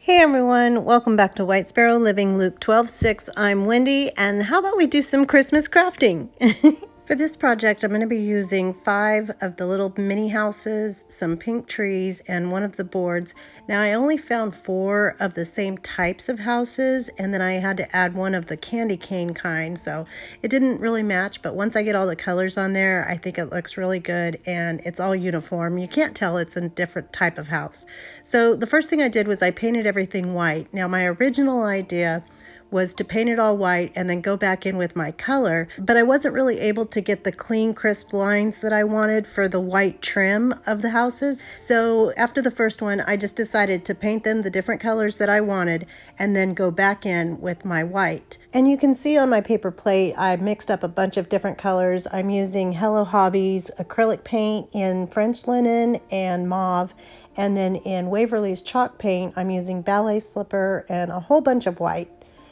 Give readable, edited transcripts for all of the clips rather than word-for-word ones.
Hey everyone, welcome back to White Sparrow Living Loop 12-6. I'm Wendy, and how about we do some Christmas crafting? For this project, I'm going to be using 5 of the little mini houses, some pink trees, and one of the boards. Now I only found 4 of the same types of houses, and then I had to add one of the candy cane kind, so it didn't really match, but once I get all the colors on there, I think it looks really good, and it's all uniform. You can't tell it's a different type of house. So the first thing I did was I painted everything white. Now my original idea was to paint it all white and then go back in with my color, but I wasn't really able to get the clean, crisp lines that I wanted for the white trim of the houses. So after the first one, I just decided to paint them the different colors that I wanted and then go back in with my white. And you can see on my paper plate, I mixed up a bunch of different colors. I'm using Hello Hobby's acrylic paint in French linen and mauve. And then in Waverly's chalk paint, I'm using ballet slipper and a whole bunch of white.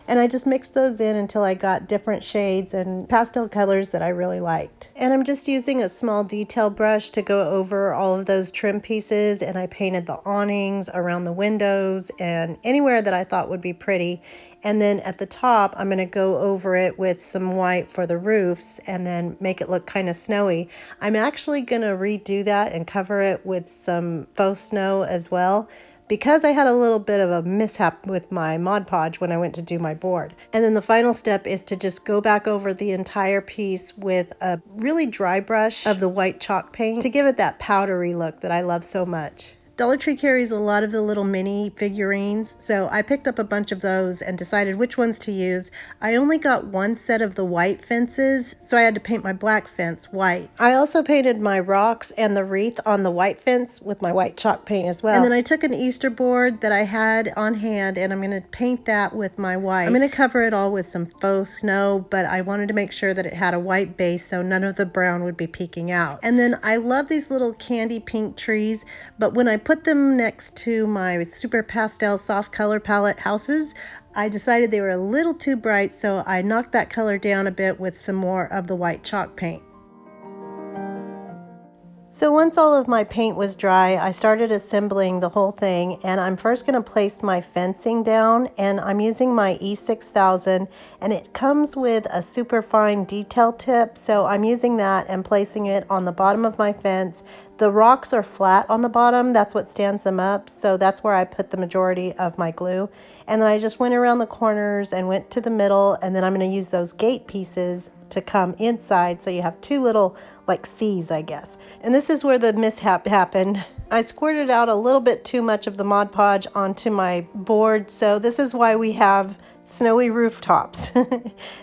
And I just mixed those in until I got different shades and pastel colors that I really liked. And I'm just using a small detail brush to go over all of those trim pieces, and I painted the awnings around the windows and anywhere that I thought would be pretty. And then at the top, I'm going to go over it with some white for the roofs and then make it look kind of snowy. I'm actually going to redo that and cover it with some faux snow as well, because I had a little bit of a mishap with my Mod Podge when I went to do my board. And then the final step is to just go back over the entire piece with a really dry brush of the white chalk paint to give it that powdery look that I love so much. Dollar Tree carries a lot of the little mini figurines, so I picked up a bunch of those and decided which ones to use. I only got one set of the white fences, so I had to paint my black fence white. I also painted my rocks and the wreath on the white fence with my white chalk paint as well. And then I took an Easter board that I had on hand, and I'm going to paint that with my white. I'm going to cover it all with some faux snow, but I wanted to make sure that it had a white base so none of the brown would be peeking out. And then I love these little candy pink trees, but when I put them next to my super pastel soft color palette houses, I decided they were a little too bright, so I knocked that color down a bit with some more of the white chalk paint. So once all of my paint was dry, I started assembling the whole thing, and I'm first going to place my fencing down, and I'm using my E6000, and it comes with a super fine detail tip, so I'm using that and placing it on the bottom of my fence. The rocks are flat on the bottom, that's what stands them up, so that's where I put the majority of my glue. And then I just went around the corners and went to the middle, and then I'm going to use those gate pieces to come inside, so you have 2 little like C's, I guess. And this is where the mishap happened. I squirted out a little bit too much of the Mod Podge onto my board, so this is why we have snowy rooftops.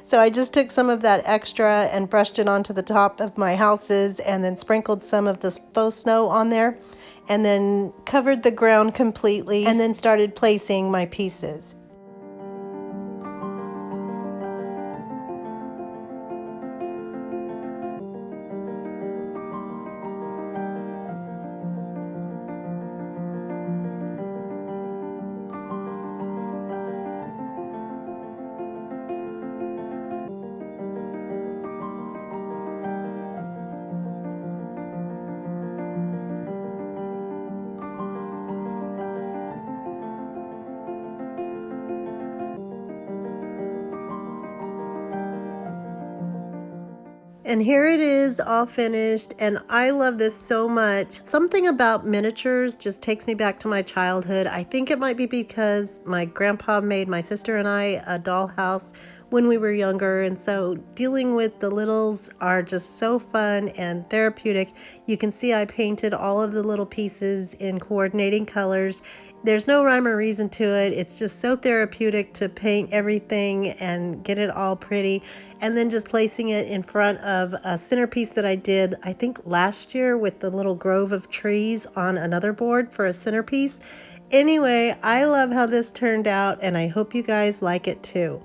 So I just took some of that extra and brushed it onto the top of my houses and then sprinkled some of this faux snow on there and then covered the ground completely and then started placing my pieces. And here it is all finished, and I love this so much. Something about miniatures just takes me back to my childhood. I think it might be because my grandpa made my sister and I a dollhouse when we were younger, and so dealing with the littles are just so fun and therapeutic. You can see I painted all of the little pieces in coordinating colors. There's no rhyme or reason to it. It's just so therapeutic to paint everything and get it all pretty. And then just placing it in front of a centerpiece that I did, I think last year, with the little grove of trees on another board for a centerpiece. Anyway, I love how this turned out, and I hope you guys like it too.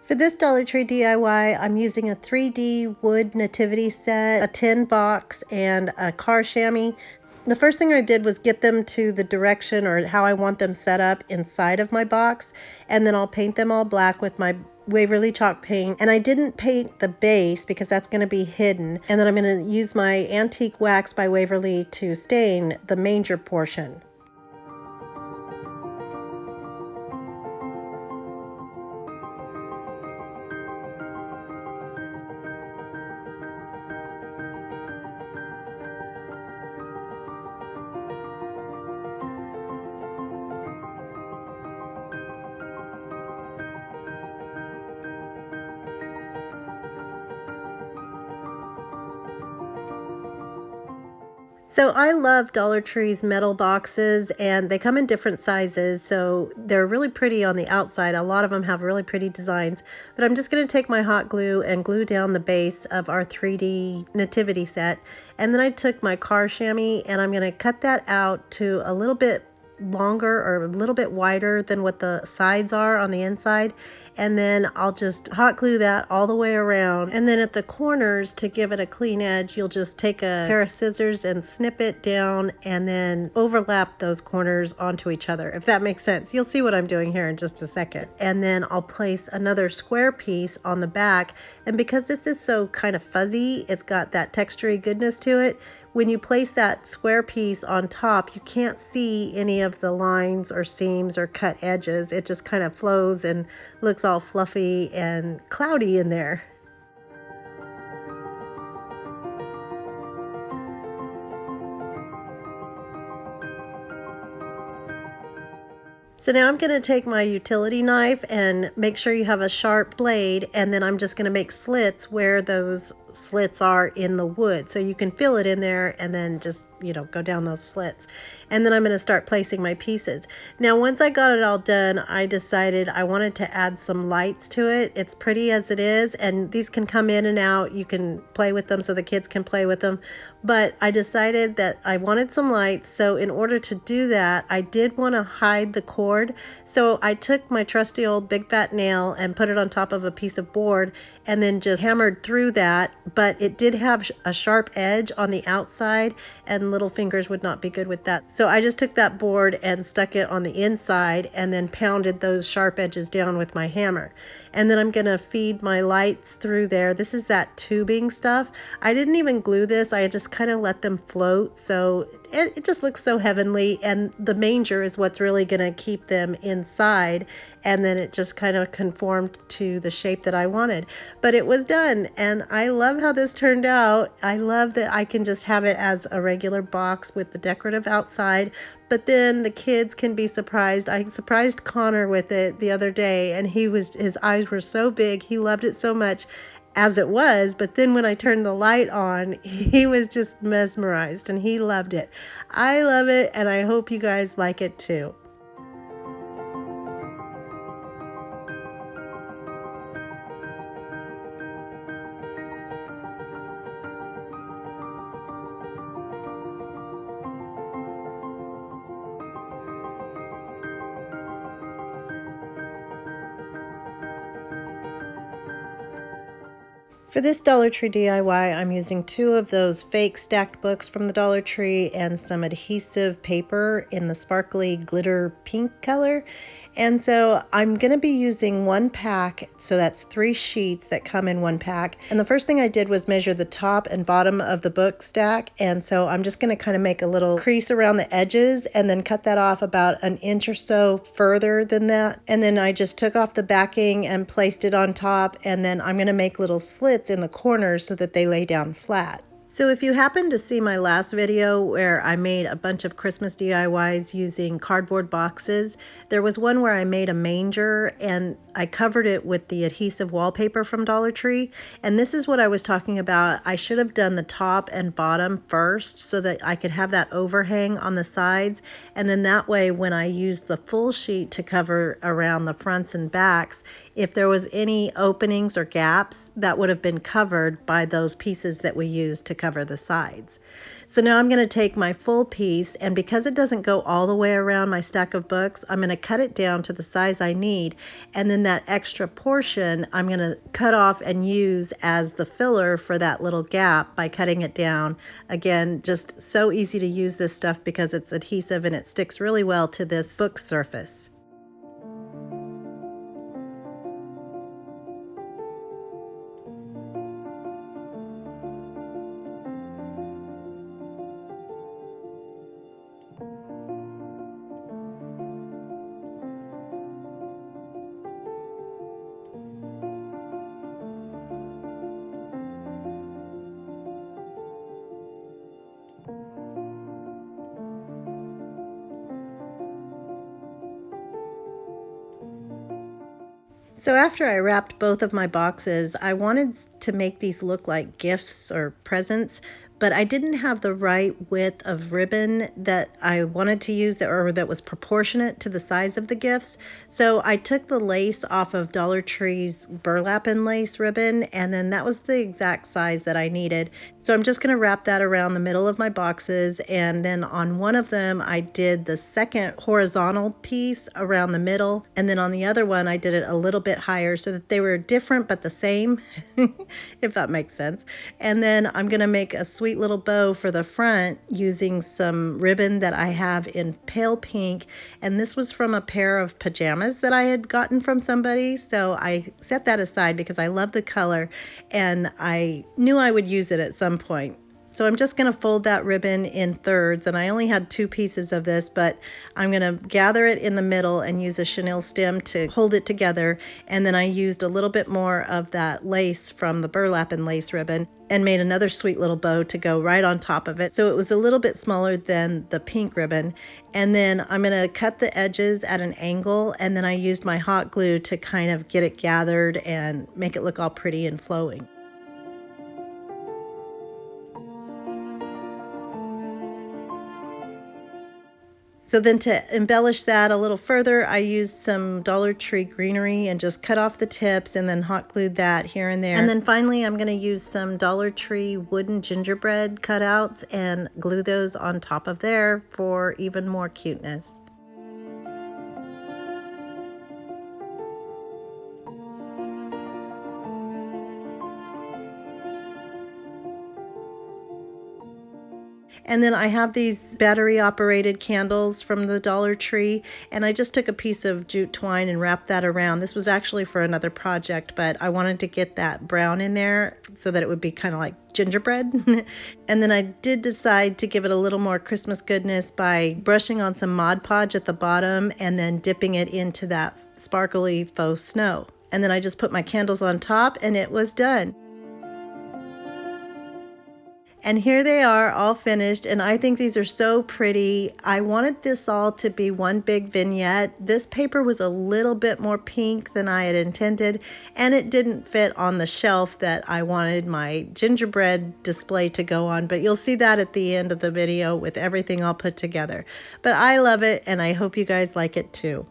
For this Dollar Tree DIY, I'm using a 3D wood nativity set, a tin box, and a car chamois. The first thing I did was get them to the direction or how I want them set up inside of my box, and then I'll paint them all black with my Waverly chalk paint. And I didn't paint the base because that's going to be hidden. And then I'm going to use my antique wax by Waverly to stain the manger portion. So I love Dollar Tree's metal boxes, and they come in different sizes, so they're really pretty on the outside. A lot of them have really pretty designs, but I'm just going to take my hot glue and glue down the base of our 3D nativity set. And then I took my car chamois and I'm going to cut that out to a little bit longer or a little bit wider than what the sides are on the inside, and then I'll just hot glue that all the way around. And then at the corners, to give it a clean edge, you'll just take a pair of scissors and snip it down and then overlap those corners onto each other, if that makes sense. You'll see what I'm doing here in just a second. And then I'll place another square piece on the back, and because this is so kind of fuzzy, it's got that textury goodness to it. When you place that square piece on top, you can't see any of the lines or seams or cut edges. It just kind of flows and looks all fluffy and cloudy in there. So now I'm going to take my utility knife and make sure you have a sharp blade, and then I'm just going to make slits where those slits are in the wood. So you can fill it in there and then just, go down those slits. And then I'm going to start placing my pieces. Now, once I got it all done, I decided I wanted to add some lights to it. It's pretty as it is, and these can come in and out. You can play with them so the kids can play with them. But I decided that I wanted some lights. So in order to do that, I did want to hide the cord. So I took my trusty old big fat nail and put it on top of a piece of board and then just hammered through that. But it did have a sharp edge on the outside, and little fingers would not be good with that. So I just took that board and stuck it on the inside and then pounded those sharp edges down with my hammer. And then I'm gonna feed my lights through there. This is that tubing stuff. I didn't even glue this. I just kind of let them float. So it just looks so heavenly. And the manger is what's really gonna keep them inside. And then it just kind of conformed to the shape that I wanted. But it was done, and I love how this turned out. I love that I can just have it as a regular box with the decorative outside, but then the kids can be surprised. I surprised Connor with it the other day, and his eyes were so big. He loved it so much as it was, but then when I turned the light on, he was just mesmerized, and he loved it. I love it, and I hope you guys like it too. For this Dollar Tree DIY, I'm using 2 of those fake stacked books from the Dollar Tree and some adhesive paper in the sparkly glitter pink color. And so I'm going to be using 1 pack, so that's 3 sheets that come in 1 pack. And the first thing I did was measure the top and bottom of the book stack. And so I'm just going to kind of make a little crease around the edges and then cut that off about 1 inch or so further than that. And then I just took off the backing and placed it on top. And then I'm going to make little slits in the corners so that they lay down flat. So if you happen to see my last video where I made a bunch of Christmas DIYs using cardboard boxes, there was one where I made a manger and I covered it with the adhesive wallpaper from Dollar Tree. And this is what I was talking about. I should have done the top and bottom first so that I could have that overhang on the sides. And then that way, when I use the full sheet to cover around the fronts and backs, if there was any openings or gaps, that would have been covered by those pieces that we used to cover the sides. So now I'm going to take my full piece, and because it doesn't go all the way around my stack of books, I'm going to cut it down to the size I need, and then that extra portion I'm going to cut off and use as the filler for that little gap by cutting it down. Again, just so easy to use this stuff because it's adhesive and it sticks really well to this book surface. So after I wrapped both of my boxes, I wanted to make these look like gifts or presents, but I didn't have the right width of ribbon that I wanted to use that was proportionate to the size of the gifts. So I took the lace off of Dollar Tree's burlap and lace ribbon, and then that was the exact size that I needed. So I'm just going to wrap that around the middle of my boxes, and then on one of them I did the second horizontal piece around the middle, and then on the other one I did it a little bit higher so that they were different but the same, if that makes sense. And then I'm going to make a sweet little bow for the front using some ribbon that I have in pale pink, and this was from a pair of pajamas that I had gotten from somebody, so I set that aside because I love the color and I knew I would use it at some point. So I'm just going to fold that ribbon in thirds, and I only had 2 pieces of this, but I'm going to gather it in the middle and use a chenille stem to hold it together, and then I used a little bit more of that lace from the burlap and lace ribbon and made another sweet little bow to go right on top of it. So it was a little bit smaller than the pink ribbon, and then I'm going to cut the edges at an angle, and then I used my hot glue to kind of get it gathered and make it look all pretty and flowing. So then to embellish that a little further, I used some Dollar Tree greenery and just cut off the tips and then hot glued that here and there. And then finally, I'm going to use some Dollar Tree wooden gingerbread cutouts and glue those on top of there for even more cuteness. And then I have these battery operated candles from the Dollar Tree, and I just took a piece of jute twine and wrapped that around. This was actually for another project, but I wanted to get that brown in there so that it would be kind of like gingerbread. And then I did decide to give it a little more Christmas goodness by brushing on some Mod Podge at the bottom and then dipping it into that sparkly faux snow. And then I just put my candles on top and it was done. And here they are all finished, and I think these are so pretty. I wanted this all to be one big vignette. This paper was a little bit more pink than I had intended, and it didn't fit on the shelf that I wanted my gingerbread display to go on, but you'll see that at the end of the video with everything all put together. But I love it, and I hope you guys like it too.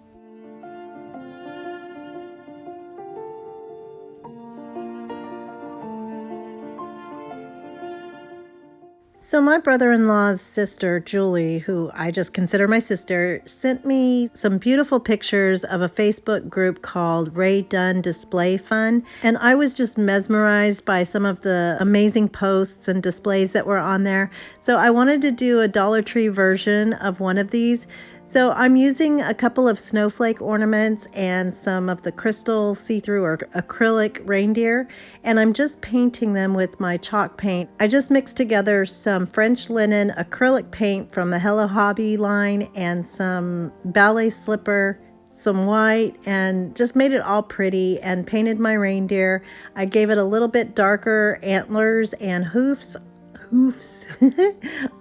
So my brother-in-law's sister, Julie, who I just consider my sister, sent me some beautiful pictures of a Facebook group called Ray Dunn Display Fun. And I was just mesmerized by some of the amazing posts and displays that were on there. So I wanted to do a Dollar Tree version of one of these. So I'm using a couple of snowflake ornaments and some of the crystal see-through or acrylic reindeer, and I'm just painting them with my chalk paint. I just mixed together some French linen acrylic paint from the Hello Hobby line and some ballet slipper, some white, and just made it all pretty and painted my reindeer. I gave it a little bit darker antlers and hoofs hoofs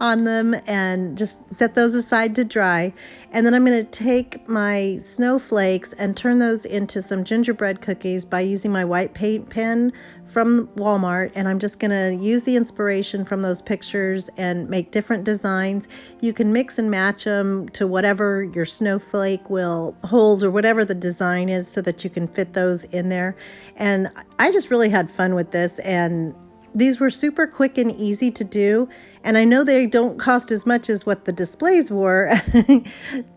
on them and just set those aside to dry. And then I'm going to take my snowflakes and turn those into some gingerbread cookies by using my white paint pen from Walmart. And I'm just going to use the inspiration from those pictures and make different designs. You can mix and match them to whatever your snowflake will hold or whatever the design is so that you can fit those in there. And I just really had fun with this, and these were super quick and easy to do. And I know they don't cost as much as what the displays were,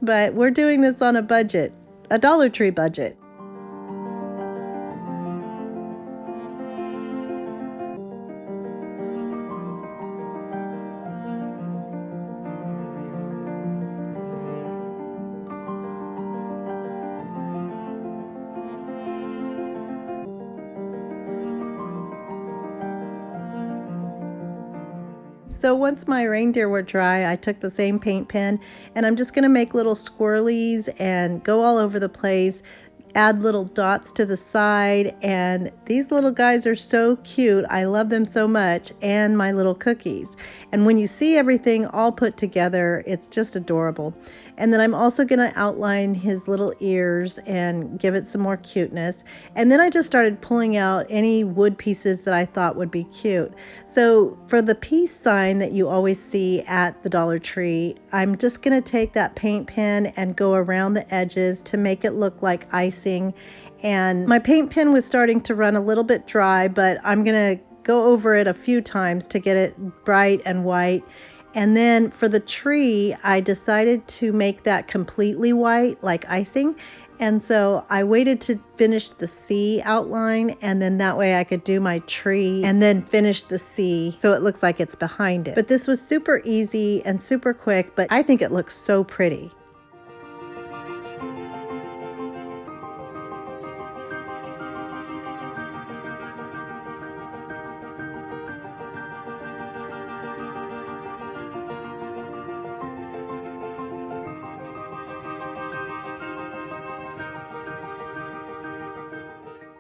but we're doing this on a budget, a Dollar Tree budget. So once my reindeer were dry, I took the same paint pen and I'm just going to make little swirlies and go all over the place, add little dots to the side, and these little guys are so cute. I love them so much, and my little cookies. And when you see everything all put together, it's just adorable. And then I'm also going to outline his little ears and give it some more cuteness. And then I just started pulling out any wood pieces that I thought would be cute. So for the peace sign that you always see at the Dollar Tree, I'm just going to take that paint pen and go around the edges to make it look like icing. And my paint pen was starting to run a little bit dry, but I'm going to go over it a few times to get it bright and white. And then for the tree, I decided to make that completely white, like icing. And so I waited to finish the C outline, and then that way I could do my tree and then finish the C so it looks like it's behind it. But this was super easy and super quick, but I think it looks so pretty.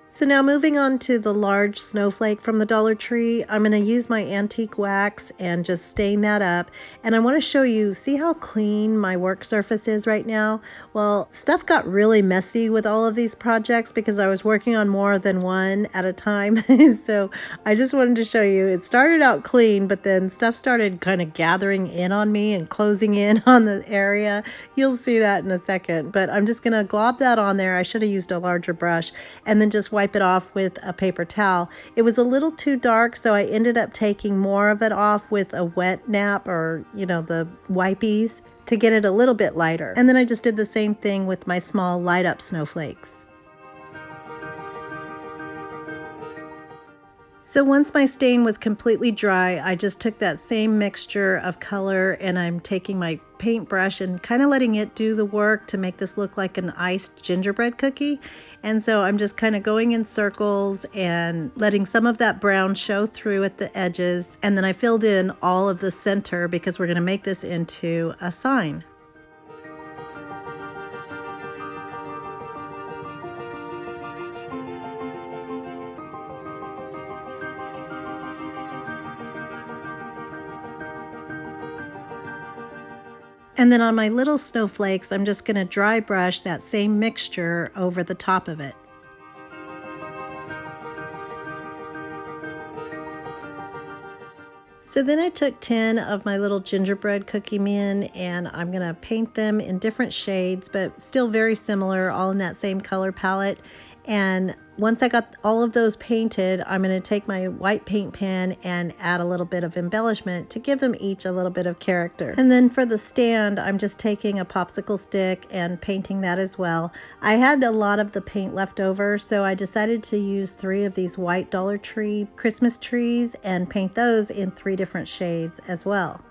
So now moving on to the large snowflake from the Dollar Tree, I'm going to use my antique wax and just stain that up. And I want to show you, see how clean my work surface is right now? Well, stuff got really messy with all of these projects because I was working on more than one at a time. So I just wanted to show you, it started out clean, but then stuff started kind of gathering in on me and closing in on the area. You'll see that in a second, but I'm just going to glob that on there. I should have used a larger brush, and then just wipe it off with a paper towel. It was a little too dark, so I ended up taking more of it off with a wet nap, or the wipies, to get it a little bit lighter. And then I just did the same thing with my small light up snowflakes. So once my stain was completely dry, I just took that same mixture of color and I'm taking my paintbrush and kind of letting it do the work to make this look like an iced gingerbread cookie. And so I'm just kind of going in circles and letting some of that brown show through at the edges. And then I filled in all of the center because we're going to make this into a sign. And then on my little snowflakes, I'm just going to dry brush that same mixture over the top of it. So then I took 10 of my little gingerbread cookie men and I'm going to paint them in different shades, but still very similar, all in that same color palette. And once I got all of those painted, I'm going to take my white paint pen and add a little bit of embellishment to give them each a little bit of character. And then for the stand, I'm just taking a popsicle stick and painting that as well. I had a lot of the paint left over, so I decided to use 3 of these white Dollar Tree Christmas trees and paint those in 3 different shades as well.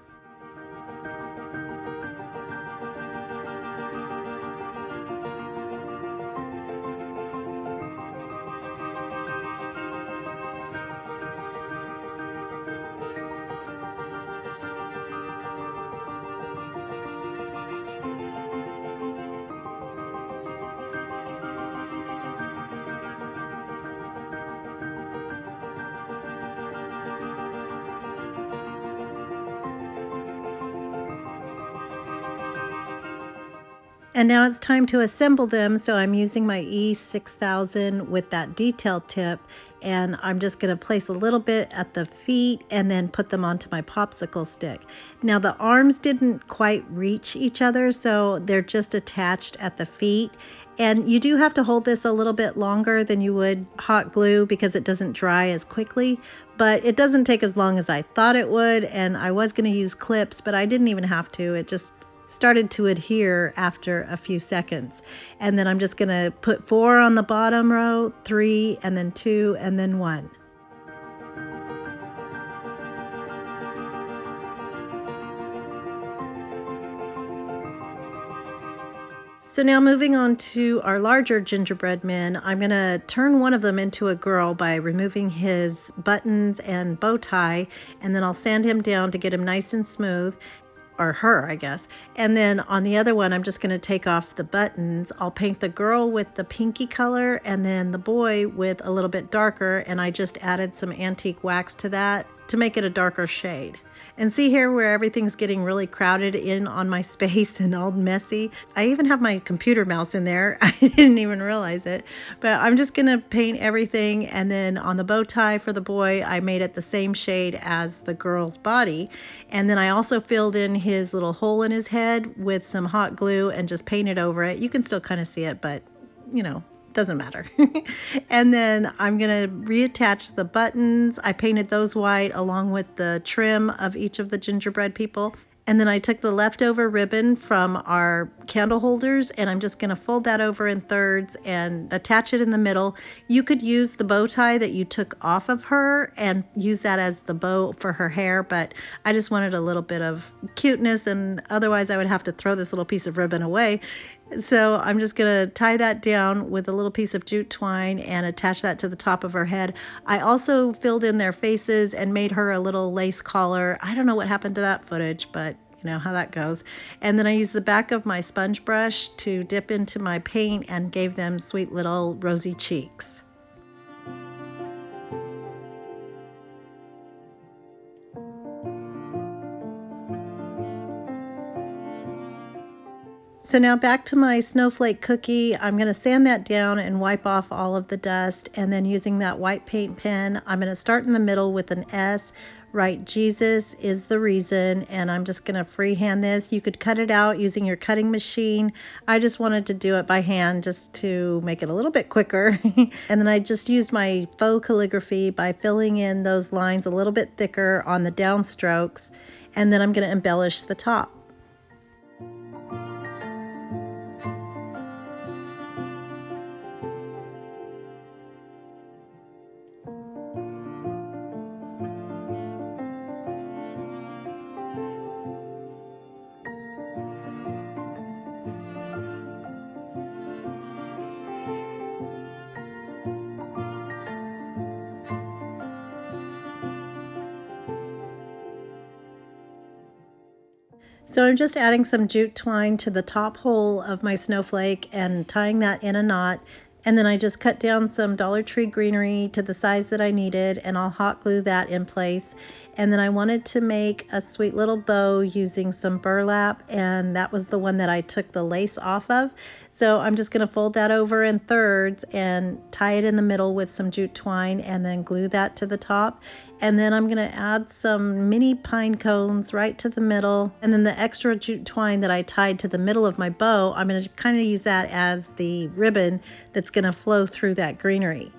And now it's time to assemble them, so I'm using my E6000 with that detail tip, and I'm just going to place a little bit at the feet and then put them onto my popsicle stick. Now the arms didn't quite reach each other, so they're just attached at the feet. And you do have to hold this a little bit longer than you would hot glue because it doesn't dry as quickly, but it doesn't take as long as I thought it would. And I was going to use clips, but I didn't even have to. It just started to adhere after a few seconds. And then I'm just going to put 4 on the bottom row, 3, and then 2, and then 1. So now moving on to our larger gingerbread men, I'm going to turn one of them into a girl by removing his buttons and bow tie, and then I'll sand him down to get him nice and smooth. Or her, I guess. And then on the other one, I'm just going to take off the buttons. I'll paint the girl with the pinky color and then the boy with a little bit darker, and I just added some antique wax to that to make it a darker shade. And see here where everything's getting really crowded in on my space and all messy. I even have my computer mouse in there. I didn't even realize it. But I'm just going to paint everything, and then on the bow tie for the boy, I made it the same shade as the girl's body. And then I also filled in his little hole in his head with some hot glue and just painted over it. You can still kind of see it, but you know, doesn't matter. And then I'm going to reattach the buttons. I painted those white along with the trim of each of the gingerbread people. And then I took the leftover ribbon from our candle holders, and I'm just going to fold that over in thirds and attach it in the middle. You could use the bow tie that you took off of her and use that as the bow for her hair, but I just wanted a little bit of cuteness, and otherwise I would have to throw this little piece of ribbon away. So I'm just going to tie that down with a little piece of jute twine and attach that to the top of her head. I also filled in their faces and made her a little lace collar. I don't know what happened to that footage, but you know how that goes. And then I used the back of my sponge brush to dip into my paint and gave them sweet little rosy cheeks. So now back to my snowflake cookie. I'm going to sand that down and wipe off all of the dust, and then using that white paint pen, I'm going to start in the middle with an S, write Jesus is the reason, and I'm just going to freehand this. You could cut it out using your cutting machine. I just wanted to do it by hand just to make it a little bit quicker. And then I just used my faux calligraphy by filling in those lines a little bit thicker on the downstrokes, and then I'm going to embellish the top. So I'm just adding some jute twine to the top hole of my snowflake and tying that in a knot. And then I just cut down some Dollar Tree greenery to the size that I needed, and I'll hot glue that in place. And then I wanted to make a sweet little bow using some burlap, and that was the one that I took the lace off of. So I'm just going to fold that over in thirds and tie it in the middle with some jute twine and then glue that to the top. And then I'm going to add some mini pine cones right to the middle. And then the extra jute twine that I tied to the middle of my bow, I'm going to kind of use that as the ribbon that's going to flow through that greenery.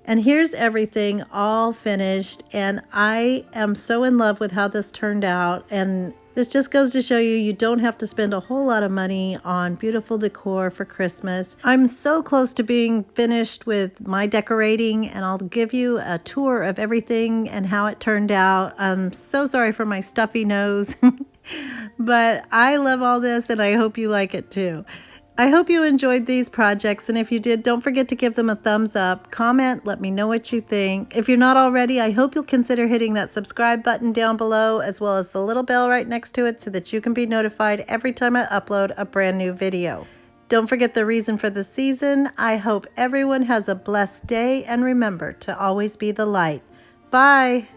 And here's everything all finished, and I am so in love with how this turned out. And this just goes to show you, you don't have to spend a whole lot of money on beautiful decor for Christmas. I'm so close to being finished with my decorating, and I'll give you a tour of everything and how it turned out. I'm so sorry for my stuffy nose, but I love all this, and I hope you like it too. I hope you enjoyed these projects, and if you did, don't forget to give them a thumbs up, comment, let me know what you think. If you're not already, I hope you'll consider hitting that subscribe button down below, as well as the little bell right next to it so that you can be notified every time I upload a brand new video. Don't forget the reason for the season. I hope everyone has a blessed day, and remember to always be the light. Bye.